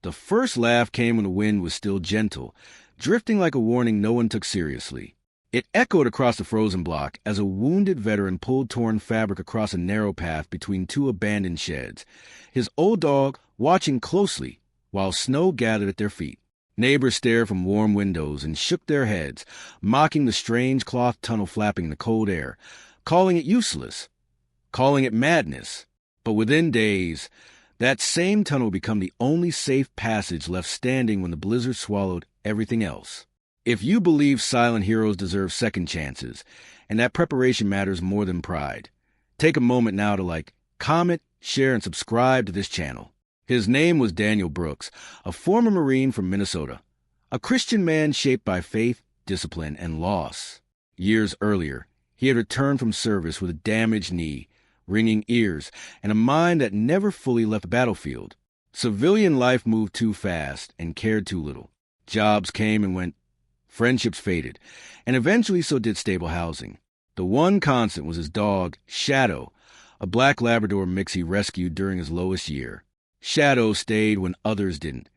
The first laugh came when the wind was still gentle, drifting like a warning no one took seriously. It echoed across the frozen block as a wounded veteran pulled torn fabric across a narrow path between two abandoned sheds, his old dog watching closely while snow gathered at their feet. Neighbors stared from warm windows and shook their heads, mocking the strange cloth tunnel flapping in the cold air, calling it useless, calling it madness. But within days, that same tunnel would become the only safe passage left standing when the blizzard swallowed everything else. If you believe silent heroes deserve second chances, and that preparation matters more than pride, take a moment now to like, comment, share, and subscribe to this channel. His name was Daniel Brooks, a former Marine from Minnesota, a Christian man shaped by faith, discipline, and loss. Years earlier, he had returned from service with a damaged knee, ringing ears, and a mind that never fully left the battlefield. Civilian life moved too fast and cared too little. Jobs came and went. Friendships faded, and eventually so did stable housing. The one constant was his dog, Shadow, a black Labrador mix he rescued during his lowest year. Shadow stayed when others didn't,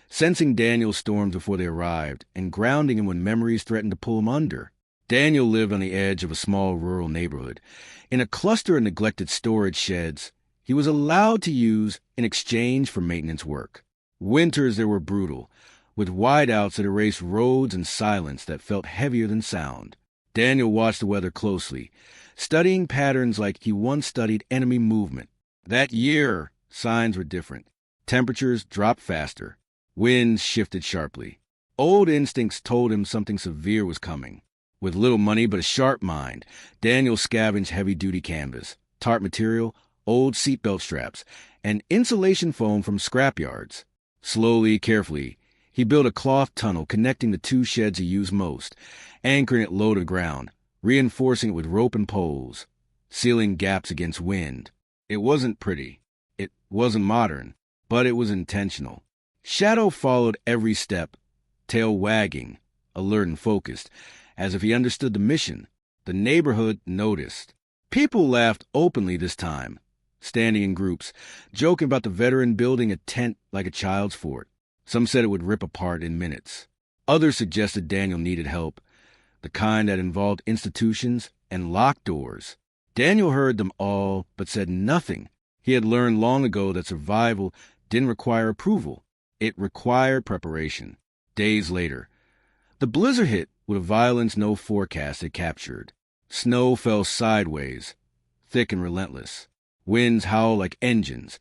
sensing Daniel's storms before they arrived and grounding him when memories threatened to pull him under. Daniel lived on the edge of a small rural neighborhood. In a cluster of neglected storage sheds he was allowed to use in exchange for maintenance work. Winters there were brutal, with wideouts that erased roads and silence that felt heavier than sound. Daniel watched the weather closely, studying patterns like he once studied enemy movement. That year, signs were different. Temperatures dropped faster. Winds shifted sharply. Old instincts told him something severe was coming. With little money but a sharp mind, Daniel scavenged heavy-duty canvas, tarp material, old seatbelt straps, and insulation foam from scrapyards. Slowly, carefully, he built a cloth tunnel connecting the two sheds he used most, anchoring it low to the ground, reinforcing it with rope and poles, sealing gaps against wind. It wasn't pretty. It wasn't modern, but it was intentional. Shadow followed every step, tail wagging, alert and focused, as if he understood the mission. The neighborhood noticed. People laughed openly this time, standing in groups, joking about the veteran building a tent like a child's fort. Some said it would rip apart in minutes. Others suggested Daniel needed help, the kind that involved institutions and locked doors. Daniel heard them all, but said nothing. He had learned long ago that survival didn't require approval. It required preparation. Days later, the blizzard hit with a violence no forecast had captured. Snow fell sideways, thick and relentless. Winds howled like engines,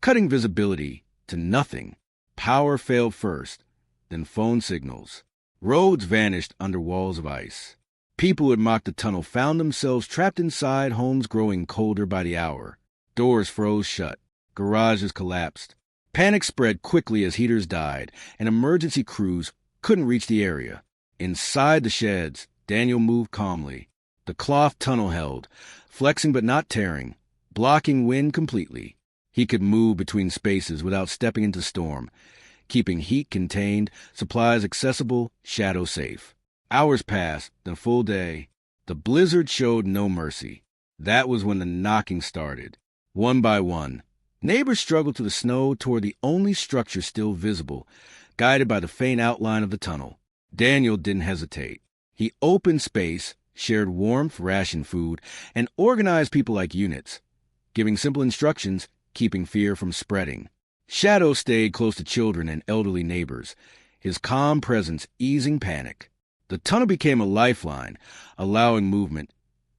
cutting visibility to nothing. Power failed first, then phone signals. Roads vanished under walls of ice. People who had mocked the tunnel found themselves trapped inside homes growing colder by the hour. Doors froze shut. Garages collapsed. Panic spread quickly as heaters died, and emergency crews couldn't reach the area. Inside the sheds, Daniel moved calmly. The cloth tunnel held, flexing but not tearing, blocking wind completely. He could move between spaces without stepping into storm, keeping heat contained, supplies accessible, shadow safe. Hours passed, then a full day. The blizzard showed no mercy. That was when the knocking started. One by one, neighbors struggled through the snow toward the only structure still visible, guided by the faint outline of the tunnel. Daniel didn't hesitate. He opened space, shared warmth, rationed food, and organized people like units, giving simple instructions, keeping fear from spreading. Shadow stayed close to children and elderly neighbors, his calm presence easing panic. The tunnel became a lifeline, allowing movement,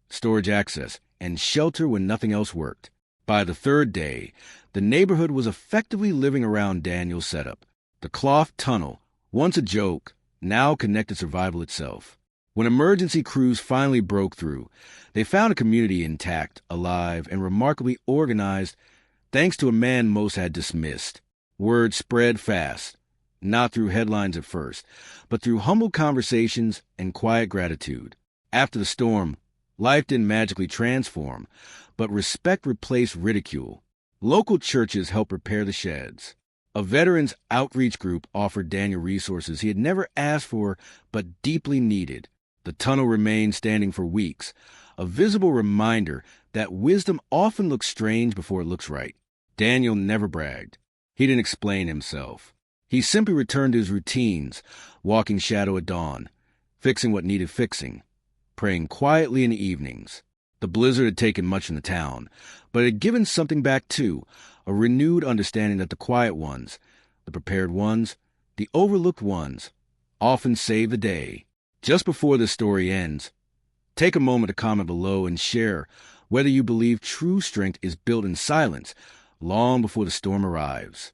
storage access, and shelter when nothing else worked. By the third day, the neighborhood was effectively living around Daniel's setup. The cloth tunnel, once a joke, now connected survival itself. When emergency crews finally broke through, they found a community intact, alive, and remarkably organized, thanks to a man most had dismissed. Word spread fast, not through headlines at first, but through humble conversations and quiet gratitude. After the storm, life didn't magically transform, but respect replaced ridicule. Local churches helped repair the sheds. A veterans outreach group offered Daniel resources he had never asked for but deeply needed. The tunnel remained standing for weeks, a visible reminder that wisdom often looks strange before it looks right. Daniel never bragged. He didn't explain himself. He simply returned to his routines, walking shadow at dawn, fixing what needed fixing, praying quietly in the evenings. The blizzard had taken much in the town, but it had given something back too, a renewed understanding that the quiet ones, the prepared ones, the overlooked ones, often save the day. Just before this story ends, take a moment to comment below and share whether you believe true strength is built in silence long before the storm arrives.